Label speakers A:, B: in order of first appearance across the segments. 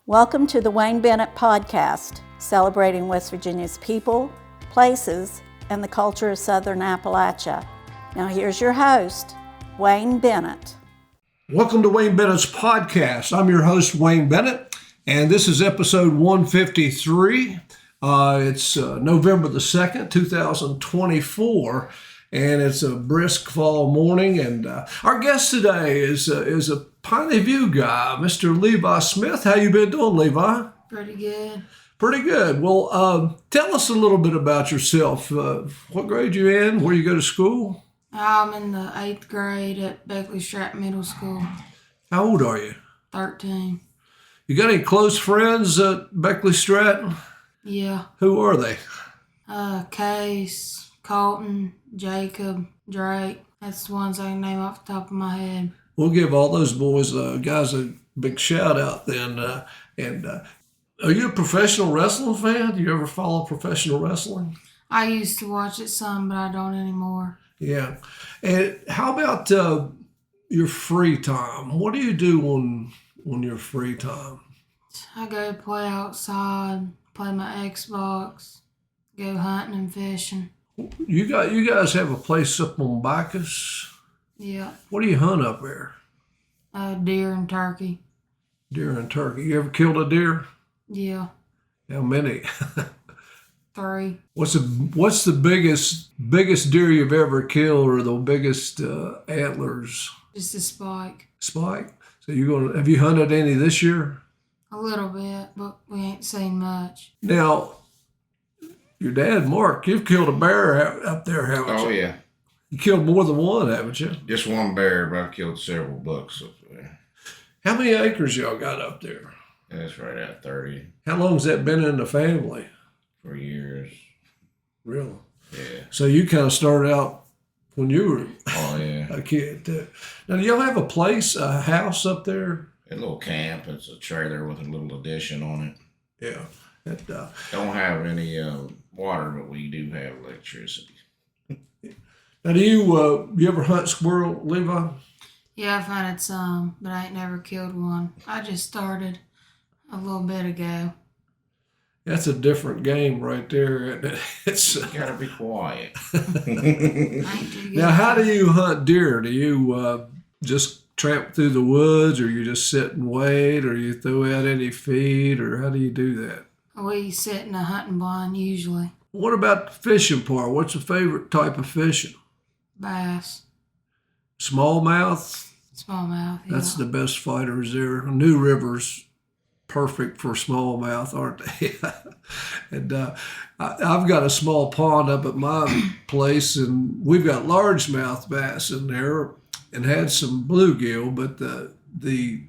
A: Welcome to the Wayne Bennett Podcast, celebrating West Virginia's people, places, and the culture of Southern Appalachia. Now here's your host, Wayne Bennett.
B: Welcome to Wayne Bennett's Podcast. I'm your host, Wayne Bennett, and this is episode 153. It's November the 2nd, 2024, and it's a brisk fall morning, and our guest today is a Piney View guy, Mr. Levi Smith. How you been doing, Levi?
C: Pretty good.
B: Pretty good. Well, tell us a little bit about yourself. What grade you in? Where you go to school?
C: I'm in the 8th grade at Beckley-Stratton Middle School.
B: How old are you?
C: 13.
B: You got any close friends at Beckley-Stratton?
C: Yeah.
B: Who are they?
C: Case, Colton, Jacob, Drake. That's the ones I can name off the top of my head.
B: We'll give all those boys, guys, a big shout out then. And are you a professional wrestling fan? Do you ever follow professional wrestling?
C: I used to watch it some, but I don't anymore.
B: Yeah. And how about your free time? What do you do on your free time?
C: I go play outside, play my Xbox, go hunting and fishing.
B: You guys have a place up on Bacchus?
C: Yeah.
B: What do you hunt up there?
C: Deer and turkey.
B: Deer and turkey. You ever killed a deer?
C: Yeah.
B: How many?
C: 3.
B: What's the biggest deer you've ever killed, or the biggest antlers?
C: Just a spike.
B: Spike. So have you hunted any this year?
C: A little bit, but we ain't seen much.
B: Now, your dad, Mark, you've killed a bear up there, haven't you?
D: Oh, yeah.
B: You killed more than one, haven't you?
D: Just one bear, but I've killed several bucks up there.
B: How many acres y'all got up there?
D: That's right at 30
B: How long's that been in the family?
D: for years.
B: Really?
D: Yeah.
B: So you kind of started out when you were
D: Oh, yeah.
B: a kid. Now, do y'all have a house up there?
D: A little camp. It's a trailer with a little addition on it.
B: Yeah.
D: Don't have any water, but we do have electricity.
B: Now, do you ever hunt squirrel, Levi?
C: Yeah, I've hunted some, but I ain't never killed one. I just started a little bit ago.
B: That's a different game right there. It's
D: You gotta be quiet.
C: I ain't too good.
B: Now, how do you hunt deer? Do you just tramp through the woods, or you just sit and wait, or you throw out any feed, or how do you do that?
C: We sit in a hunting blind usually.
B: What about the fishing part? What's your favorite type of fishing?
C: Bass,
B: Smallmouth?
C: smallmouth. Yeah.
B: That's the best fighters there. New River's perfect for smallmouth, aren't they? And I've got a small pond up at my place, and we've got largemouth bass in there and had some bluegill, but the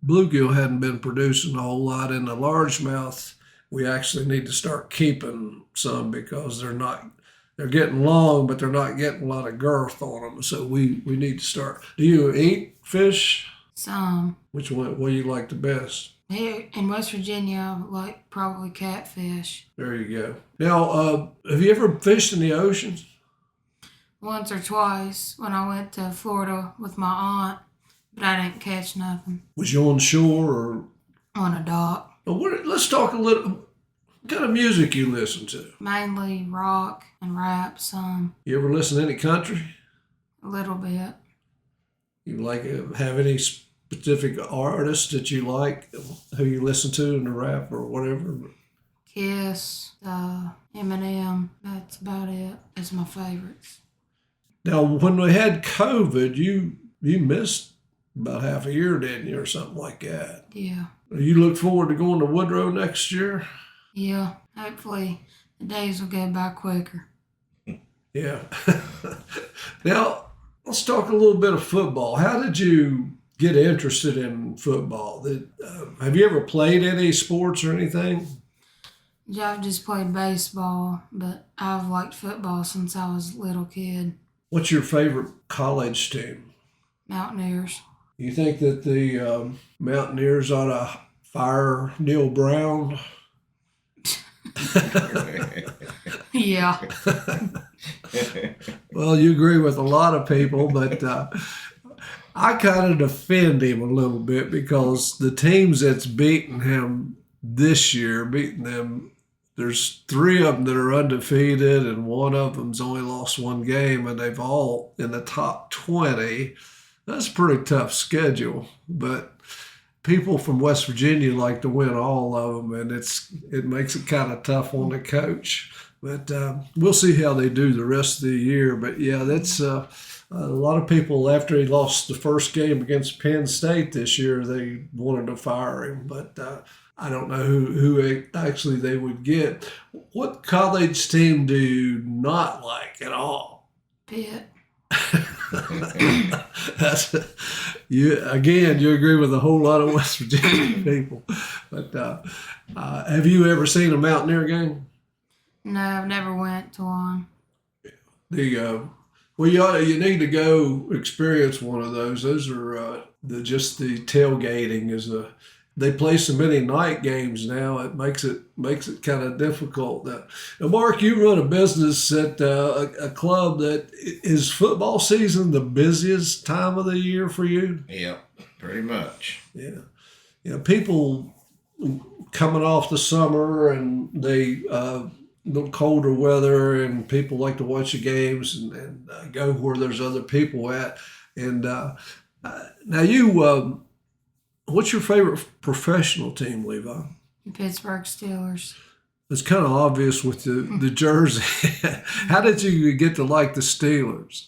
B: bluegill hadn't been producing a whole lot. In the largemouth, we actually need to start keeping some because they're getting long, but they're not getting a lot of girth on them. So we need to start. Do you eat fish?
C: Some.
B: Which one do you like the best?
C: Here in West Virginia, I like probably catfish.
B: There you go. Now, have you ever fished in the oceans?
C: Once or twice when I went to Florida with my aunt, but I didn't catch nothing.
B: Was you on shore or?
C: On a dock.
B: Let's talk a little. What kind of music you listen to?
C: Mainly rock and rap, some.
B: You ever listen to any country?
C: A little bit.
B: You have any specific artists that you like, who you listen to in the rap or whatever?
C: Kiss, Eminem, that's about it. That's my favorites.
B: Now, when we had COVID, you missed about half a year, didn't you, or something like that?
C: Yeah.
B: You look forward to going to Woodrow next year?
C: Yeah. Hopefully the days will go by quicker.
B: Yeah. Now, let's talk a little bit of football. How did you get interested in football? Have you ever played any sports or anything?
C: Yeah, I've just played baseball, but I've liked football since I was a little kid.
B: What's your favorite college team?
C: Mountaineers.
B: You think that the Mountaineers ought to fire Neil Brown?
C: Yeah.
B: Well, you agree with a lot of people, but I kind of defend him a little bit because the teams that's beaten him this year, beating them, there's 3 of them that are undefeated, and one of them's only lost 1 game, and they've all in the top 20. That's a pretty tough schedule, but people from West Virginia like to win all of them, and it makes it kind of tough on the coach. But we'll see how they do the rest of the year. But yeah, that's a lot of people, after he lost the first game against Penn State this year, they wanted to fire him. But I don't know who actually they would get. What college team do you not like at all?
C: Pitt.
B: That's you again. You agree with a whole lot of West Virginia people. But have you ever seen a Mountaineer game?
C: No, I've never went to one.
B: Well, you need to go experience one of those. Those are just the tailgating is they play so many night games now. It makes it kind of difficult. Now, Mark, you run a business at a club that is football season the busiest time of the year for you.
D: Yeah, pretty much.
B: Yeah. People coming off the summer and they. Little colder weather, and people like to watch the games and go where there's other people at. And now you, what's your favorite professional team, Levi?
C: The Pittsburgh Steelers.
B: It's kind of obvious with the jersey. How did you get to like the Steelers?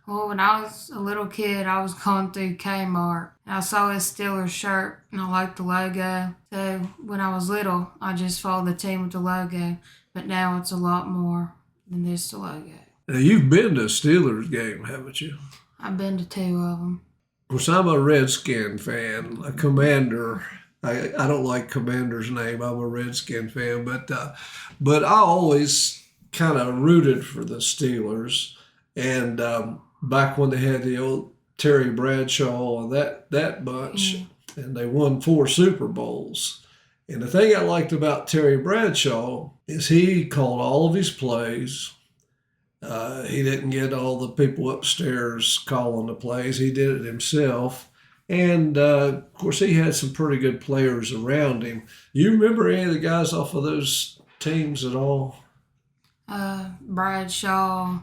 C: Well, when I was a little kid, I was going through Kmart. And I saw this Steelers shirt, and I liked the logo. So when I was little, I just followed the team with the logo. But now it's a lot more than just the logo.
B: Now, you've been to a Steelers game, haven't you?
C: I've been to 2 of them.
B: Of course, I'm a Redskin fan, a Commander. I don't like Commander's name. I'm a Redskin fan. But I always kind of rooted for the Steelers. And back when they had the old Terry Bradshaw and that bunch, and they won 4 Super Bowls. And the thing I liked about Terry Bradshaw is he called all of his plays. He didn't get all the people upstairs calling the plays. He did it himself. And, of course, he had some pretty good players around him. You remember any of the guys off of those teams at all?
C: Bradshaw,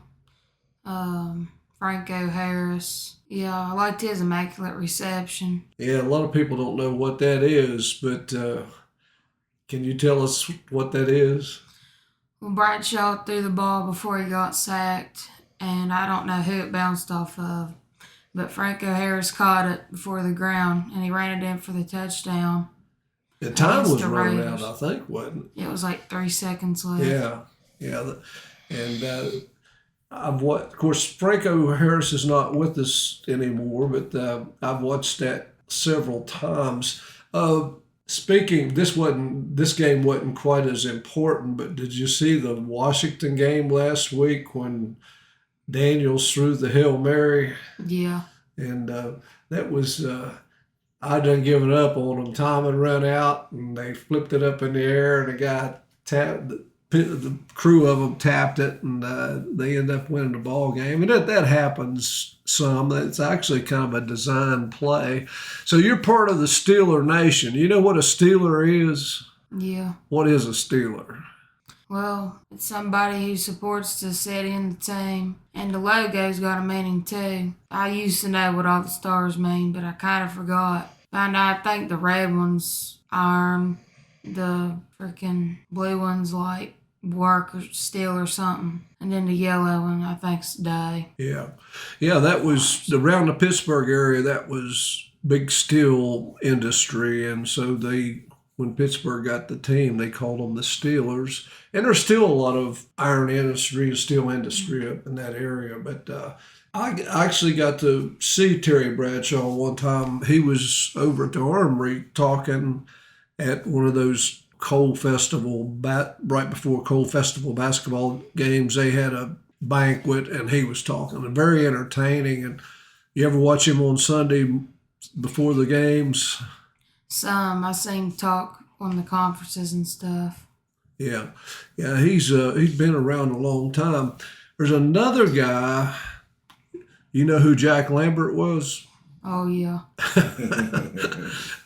C: Franco Harris. Yeah, I liked his immaculate reception.
B: Yeah, a lot of people don't know what that is, but can you tell us what that is?
C: Well, Bradshaw threw the ball before he got sacked, and I don't know who it bounced off of, but Franco Harris caught it before the ground, and he ran it in for the touchdown.
B: The time was running out, I think, wasn't it?
C: It was like 3 seconds left.
B: Yeah. And of course, Franco Harris is not with us anymore, but I've watched that several times. Speaking, this game wasn't quite as important, but did you see the Washington game last week when Daniels threw the Hail Mary?
C: Yeah.
B: And that was, I done given up on them. Time had run out, and they flipped it up in the air, and the guy tapped, the crew of them tapped it, and they ended up winning the ball game. And that happens some. It's actually kind of a design play. So you're part of the Steeler Nation. You know what a Steeler is?
C: Yeah.
B: What is a Steeler?
C: Well, it's somebody who supports the city and the team. And the logo's got a meaning too. I used to know what all the stars mean, but I kind of forgot. I think the red one's iron, the freaking blue one's like work or steel or something. And then the yellow one, I think's day.
B: Yeah, that was around the Pittsburgh area. That was big steel industry, and so when Pittsburgh got the team, they called them the Steelers. And there's still a lot of iron industry and steel industry up in that area. But I actually got to see Terry Bradshaw one time. He was over at the Armory talking at one of those Coal Festival, right before Coal Festival basketball games. They had a banquet, and he was talking, and very entertaining. And you ever watch him on Sunday before the games?
C: Some. I seen him talk on the conferences and stuff.
B: Yeah, he's been around a long time. There's another guy. You know who Jack Lambert was?
C: Oh, yeah.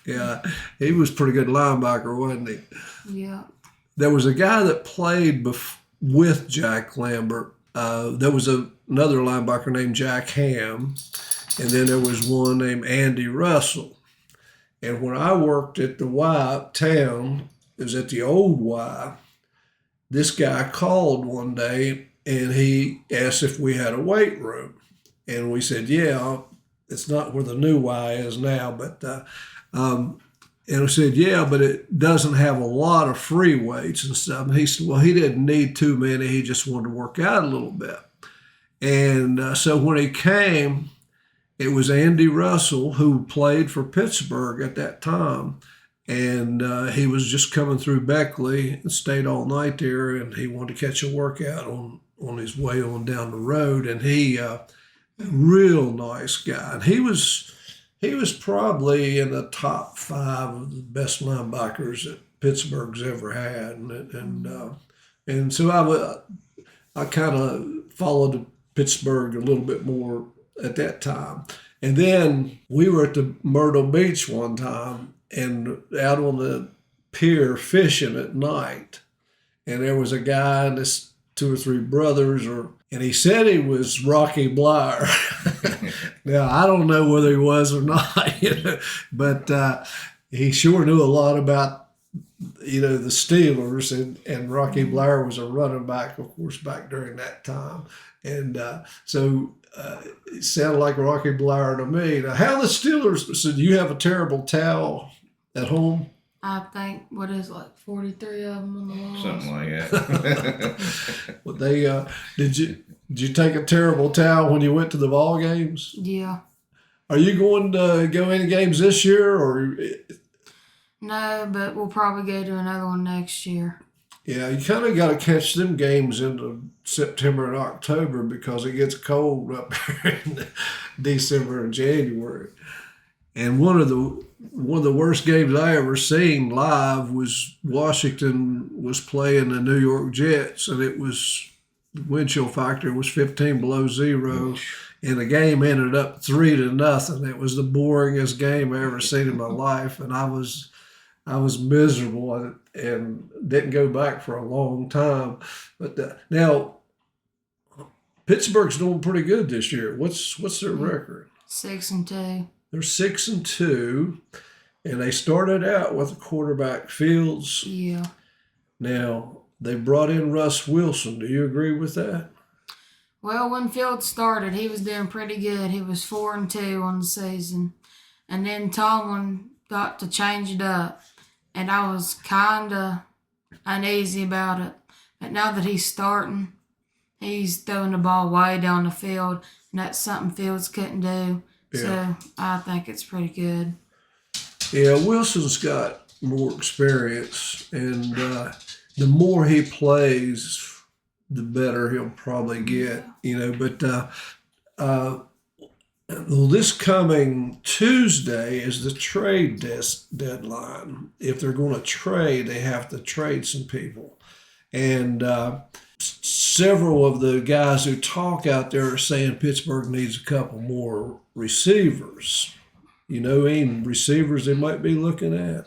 B: Yeah, he was a pretty good linebacker, wasn't he?
C: Yeah.
B: There was a guy that played with Jack Lambert. There was another linebacker named Jack Ham, and then there was one named Andy Russell. And when I worked at the Y uptown, it was at the old Y, this guy called one day and he asked if we had a weight room. And we said, yeah, it's not where the new Y is now, but and I said, yeah, but it doesn't have a lot of free weights and stuff. And he said, well, he didn't need too many. He just wanted to work out a little bit. And so when he came, it was Andy Russell, who played for Pittsburgh at that time. And he was just coming through Beckley and stayed all night there. And he wanted to catch a workout on his way on down the road. And he, real nice guy. And he was probably in the top 5 of the best linebackers that Pittsburgh's ever had. And so I kind of followed Pittsburgh a little bit more at that time. And then we were at the Myrtle Beach one time and out on the pier fishing at night. And there was a guy and his 2 or 3 brothers, and he said he was Rocky Blyer. Now, I don't know whether he was or not, but he sure knew a lot about, the Steelers, and Rocky Blyer was a running back, of course, back during that time. And so it sounded like Rocky Blyer to me. Now, how the Steelers, so do you have a terrible towel at home?
C: I think, 43 of them on the walls?
D: Something like that.
B: Well, did you take a terrible towel when you went to the ball games?
C: Yeah.
B: Are you going to go any games this year, or?
C: No, but we'll probably go to another one next year.
B: Yeah, you kind of got to catch them games into September and October because it gets cold up here in December and January. And one of the worst games I ever seen live was Washington was playing the New York Jets, and the wind chill factor was 15 below zero, and the game ended up 3-0. It was the boringest game I ever seen in my life, and I was miserable and didn't go back for a long time. But now Pittsburgh's doing pretty good this year. What's their record?
C: 6-2.
B: They're 6-2, and they started out with a quarterback Fields.
C: Yeah.
B: Now they brought in Russ Wilson. Do you agree with that?
C: Well, when Fields started, he was doing pretty good. He was 4-2 on the season, and then Tomlin got to change it up, and I was kind of uneasy about it. But now that he's starting, he's throwing the ball way down the field, and that's something Fields couldn't do.
B: Yeah.
C: So I think it's pretty good.
B: Yeah, Wilson's got more experience, and the more he plays, the better he'll probably get. But well, this coming Tuesday is the trade deadline. If they're going to trade, they have to trade some people. And several of the guys who talk out there are saying Pittsburgh needs a couple more receivers. Any receivers they might be looking at?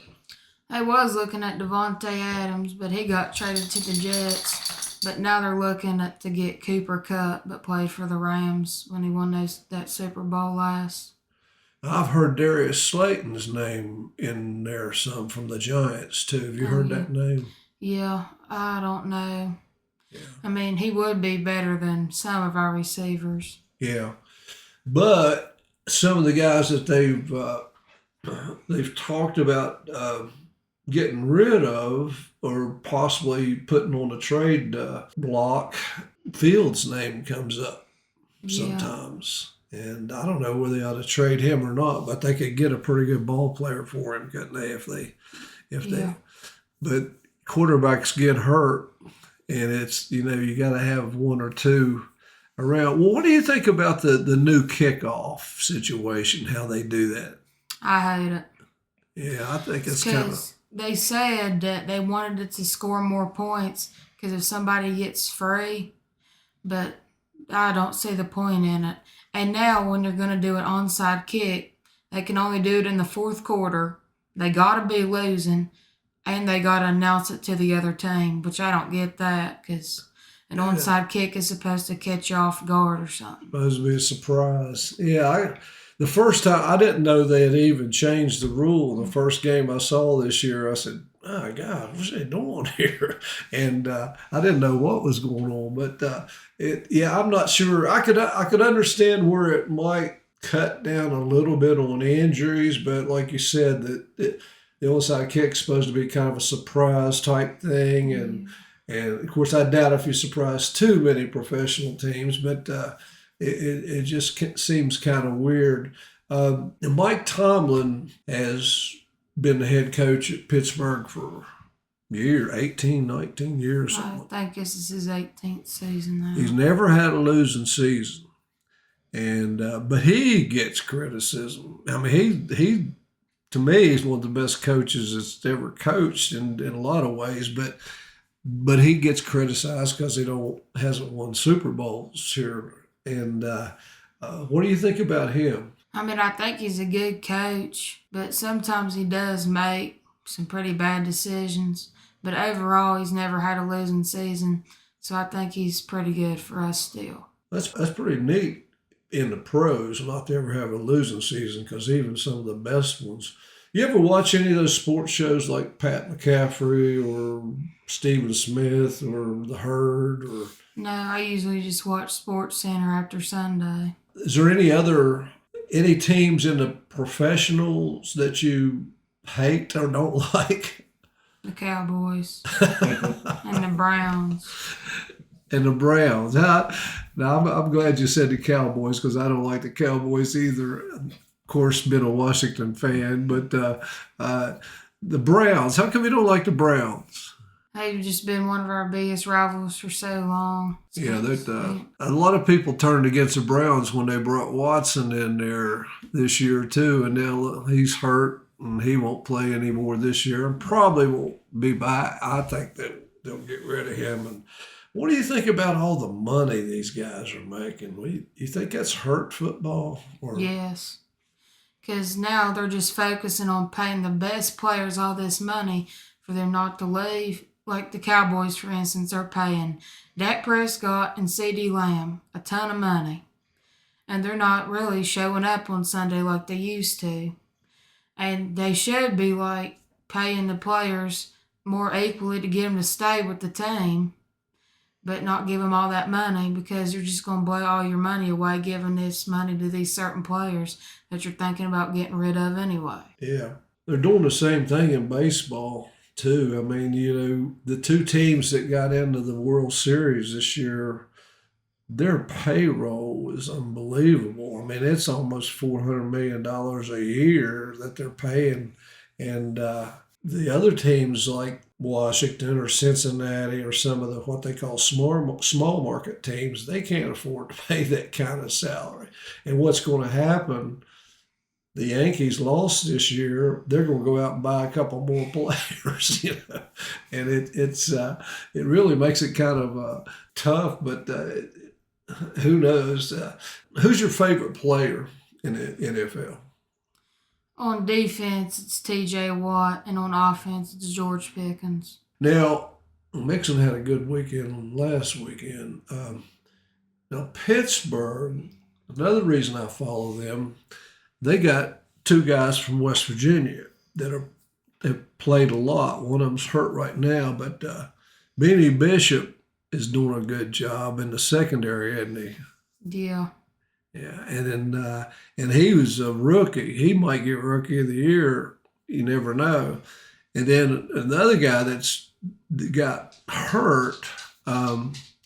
C: I was looking at Devontae Adams, but he got traded to the Jets. But now they're looking to get Cooper Kupp, but played for the Rams when he won that Super Bowl last.
B: I've heard Darius Slayton's name in there some from the Giants too. Have you heard that name?
C: Yeah, I don't know. Yeah. I mean, he would be better than some of our receivers.
B: Yeah, but some of the guys that they've talked about getting rid of or possibly putting on a trade block, Fields' name comes up sometimes. And I don't know whether they ought to trade him or not, but they could get a pretty good ball player for him, couldn't they? But quarterbacks get hurt, and it's, you got to have one or two around. Well, what do you think about the new kickoff situation, how they do that?
C: I hate it.
B: Yeah, I think it's kind of...
C: They said that they wanted it to score more points because if somebody gets free, but I don't see the point in it. And now when they're going to do an onside kick, They can only do it in the fourth quarter. They got to be losing, and they got to announce it to the other team, which I don't get that because an onside kick is supposed to catch you off guard or something.
B: Supposed to be a surprise. Yeah, the first time, I didn't know they had even changed the rule. The first game I saw this year, I said, oh, God, what's they doing here? And I didn't know what was going on. But, I'm not sure. I could understand where it might cut down a little bit on injuries, but like you said, the onside kick's supposed to be kind of a surprise type thing. And of course, I doubt if you surprise too many professional teams, but it just seems kind of weird. Mike Tomlin has been the head coach at Pittsburgh for 18, 19 years.
C: I think this is his 18th season now.
B: He's never had a losing season, and but he gets criticism. I mean, he to me he's one of the best coaches that's ever coached in a lot of ways, but he gets criticized because he hasn't won Super Bowls here. And what do you think about him?
C: I mean, I think he's a good coach, but sometimes he does make some pretty bad decisions. But overall, he's never had a losing season, so I think he's pretty good for us still.
B: That's pretty neat in the pros not to ever have a losing season, because even some of the best ones. You ever watch any of those sports shows like Pat McCaffrey or Stephen Smith or The Herd? Or
C: No, I usually just watch Sports Center after Sunday.
B: is there any teams in the professionals that you hate or don't like?
C: The Cowboys and the Browns.
B: And the Browns. Now, I'm glad you said the Cowboys, because I don't like the Cowboys either. Of course, been a Washington fan, but the Browns. How come you don't like the Browns?
C: They've just been one of our biggest rivals for so long.
B: Yeah, a lot of people turned against the Browns when they brought Watson in there this year too, and now he's hurt and he won't play anymore this year and probably won't be back. I think that they'll get rid of him. And what do you think about all the money these guys are making? You think that's hurt football?
C: Yes, because now they're just focusing on paying the best players all this money for them not to leave. Like the Cowboys, for instance, are paying Dak Prescott and CeeDee Lamb a ton of money. And they're not really showing up on Sunday like they used to. And they should be like paying the players more equally to get them to stay with the team, but not give them all that money, because you're just going to blow all your money away giving this money to these certain players that you're thinking about getting rid of anyway.
B: Yeah. They're doing the same thing in baseball too. I mean, the two teams that got into the World Series this year, their payroll is unbelievable. I mean, it's almost $400 million a year that they're paying. And the other teams like Washington or Cincinnati or some of the what they call small market teams, they can't afford to pay that kind of salary. And what's going to happen, the Yankees lost this year, they're going to go out and buy a couple more players, And it really makes it kind of tough, but who knows? Who's your favorite player in the NFL?
C: On defense, it's T.J. Watt, and on offense, it's George Pickens.
B: Now, Mixon had a good weekend last weekend. Now, Pittsburgh, another reason I follow them, they got two guys from West Virginia that have played a lot. One of them's hurt right now, but Benny Bishop is doing a good job in the secondary, isn't he?
C: Yeah.
B: Yeah, and then and he was a rookie. He might get Rookie of the Year. You never know. And then another guy that got hurt,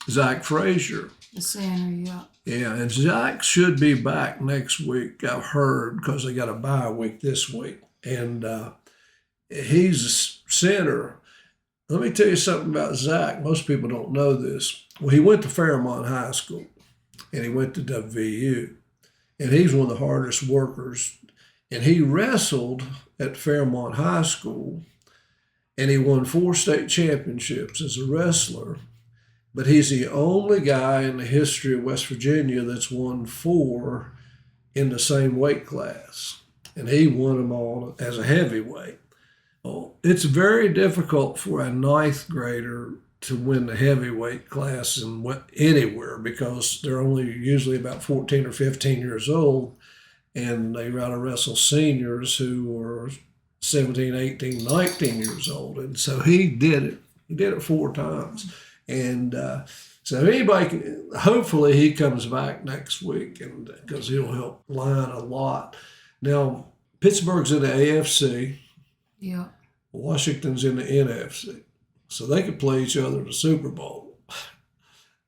B: Zach Frazier.
C: The center, yeah.
B: Yeah, and Zach should be back next week, I've heard, because they got a bye week this week. And he's a center. Let me tell you something about Zach. Most people don't know this. Well, he went to Fairmont High School, and he went to WVU. And he's one of the hardest workers. And he wrestled at Fairmont High School, and he won 4 state championships as a wrestler. But he's the only guy in the history of West Virginia that's won 4 in the same weight class. and he won them all as a heavyweight. Well, it's very difficult for a ninth grader to win the heavyweight class anywhere because they're only usually about 14 or 15 years old, and they got to wrestle seniors who are 17, 18, 19 years old. And so he did it. He did it 4 times. And so anybody can, hopefully he comes back next week, and because he'll help line a lot. Now, Pittsburgh's in the AFC.
C: Yeah.
B: Washington's in the NFC. So they could play each other in the Super Bowl.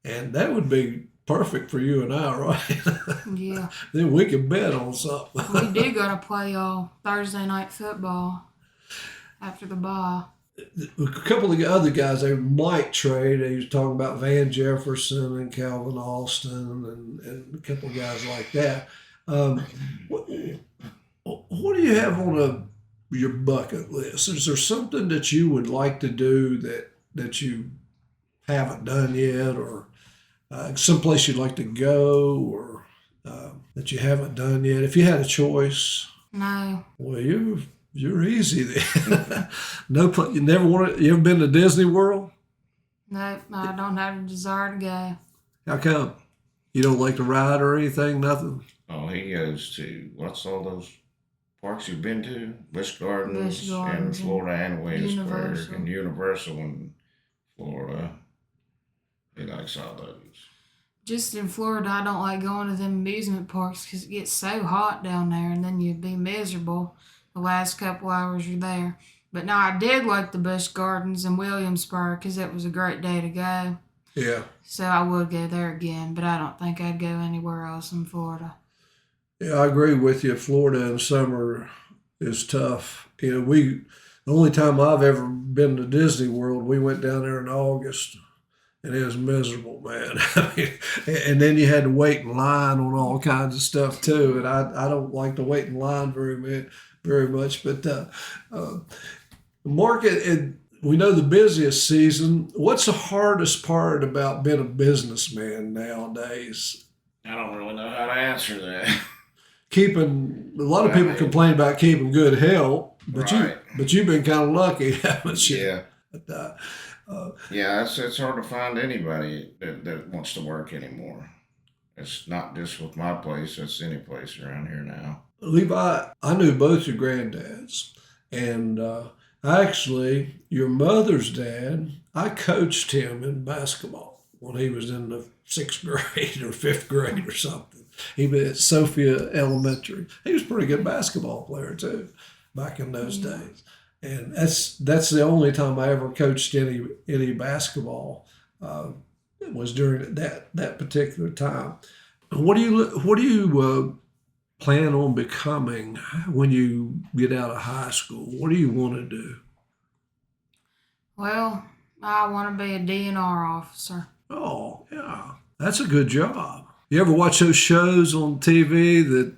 B: And that would be perfect for you and I, right?
C: Yeah.
B: Then we could bet on something.
C: We do got to play y'all Thursday night football after the bye.
B: A couple of the other guys they might trade. He was talking about Van Jefferson and Calvin Austin and a couple of guys like that. What do you have on your bucket list? Is there something that you would like to do that you haven't done yet, or someplace you'd like to go, or that you haven't done yet? If you had a choice,
C: No.
B: well, you're easy then. You never wanted. You ever been to Disney World?
C: No, I don't have a desire to go.
B: How come? You don't like to ride or anything? Nothing.
D: Oh, he goes to, what's all those parks you've been to? Busch Gardens in Florida and Williamsburg and Universal in Florida. He likes all those.
C: Just in Florida, I don't like going to them amusement parks because it gets so hot down there, and then you'd be miserable the last couple hours you're there. But no, I did like the Busch Gardens in Williamsburg because it was a great day to go.
B: Yeah.
C: So I would go there again, but I don't think I'd go anywhere else in Florida.
B: Yeah, I agree with you. Florida in summer is tough. The only time I've ever been to Disney World, we went down there in August, and it was miserable, man. I mean, and then you had to wait in line on all kinds of stuff too. And I don't like to wait in line very much. But Mark, we know the busiest season. What's the hardest part about being a businessman nowadays?
D: I don't really know how to answer that.
B: A lot of people complain about keeping good health, but
D: Right.
B: you've been kind of lucky, haven't you?
D: Yeah.
B: But,
D: Yeah, it's hard to find anybody that wants to work anymore. It's not just with my place, it's any place around here now.
B: Levi, I knew both your granddads, and actually, your mother's dad, I coached him in basketball when he was in the 6th grade or 5th grade or something. He was at Sophia Elementary. He was a pretty good basketball player too, back in those days. And that's the only time I ever coached any basketball. It was during that particular time. What do you plan on becoming when you get out of high school? What do you want to do?
C: Well, I want to be a DNR officer.
B: Oh, yeah, that's a good job. You ever watch those shows on TV that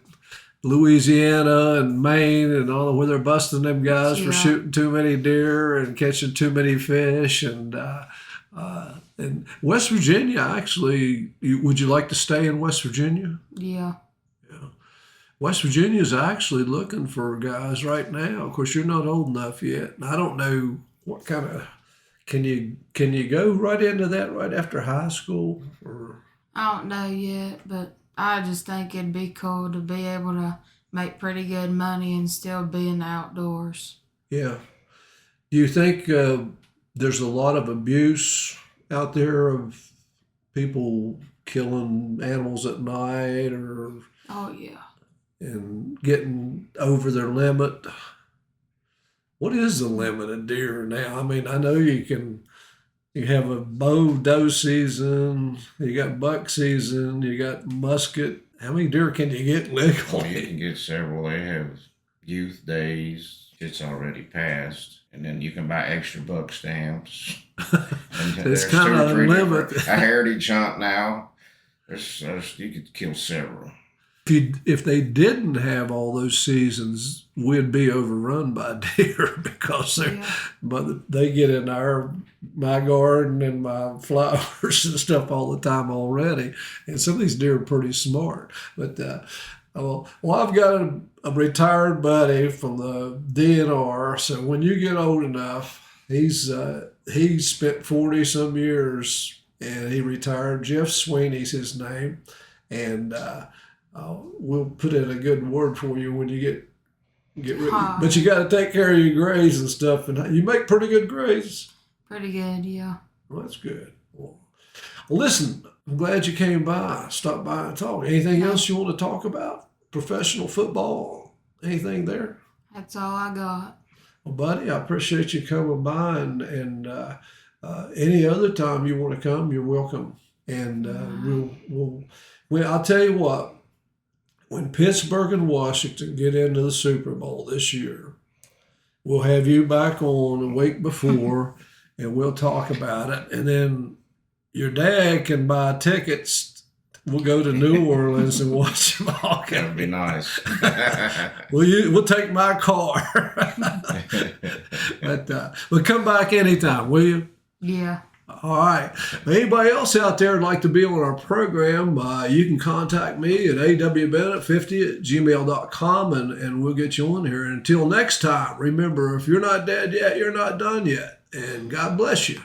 B: Louisiana and Maine and all where they're busting them guys for shooting too many deer and catching too many fish? And West Virginia, actually, would you like to stay in West Virginia?
C: Yeah.
B: West Virginia is actually looking for guys right now. Of course, you're not old enough yet. And I don't know what kind of, can you go right into that right after high school? Or
C: I don't know yet, but I just think it'd be cool to be able to make pretty good money and still be in the outdoors.
B: Yeah. Do you think there's a lot of abuse out there of people killing animals at night
C: Oh, yeah.
B: and getting over their limit? What is the limit of deer now? I mean, I know you have a bow doe season, you got buck season, you got musket. How many deer can you get legally?
D: Well, you can get several. They have youth days. It's already passed. And then you can buy extra buck stamps.
B: It's kind of a limit.
D: A heritage hunt now. You could kill several.
B: If they didn't have all those seasons, we'd be overrun by deer because they get in my garden and my flowers and stuff all the time already. And some of these deer are pretty smart. But Well, I've got a retired buddy from the DNR. So when you get old enough, he spent 40 some years and he retired. Jeff Sweeney's his name, and we'll put in a good word for you when you get ready. But you got to take care of your grades and stuff, and you make pretty good grades.
C: Pretty good, yeah.
B: Well, that's good. Well, listen, I'm glad you came by, stopped by and talked. Anything else you want to talk about? Professional football? Anything there?
C: That's all I got.
B: Well, buddy, I appreciate you coming by, and any other time you want to come, you're welcome. And I'll tell you what, when Pittsburgh and Washington get into the Super Bowl this year, we'll have you back on a week before, and we'll talk about it. And then your dad can buy tickets. We'll go to New Orleans and watch them all.
D: That would be nice.
B: We'll take my car. But come back anytime, will you?
C: Yeah.
B: All right. Anybody else out there would like to be on our program, you can contact me at awbennett50@gmail.com, and we'll get you on here. And until next time, remember, if you're not dead yet, you're not done yet. And God bless you.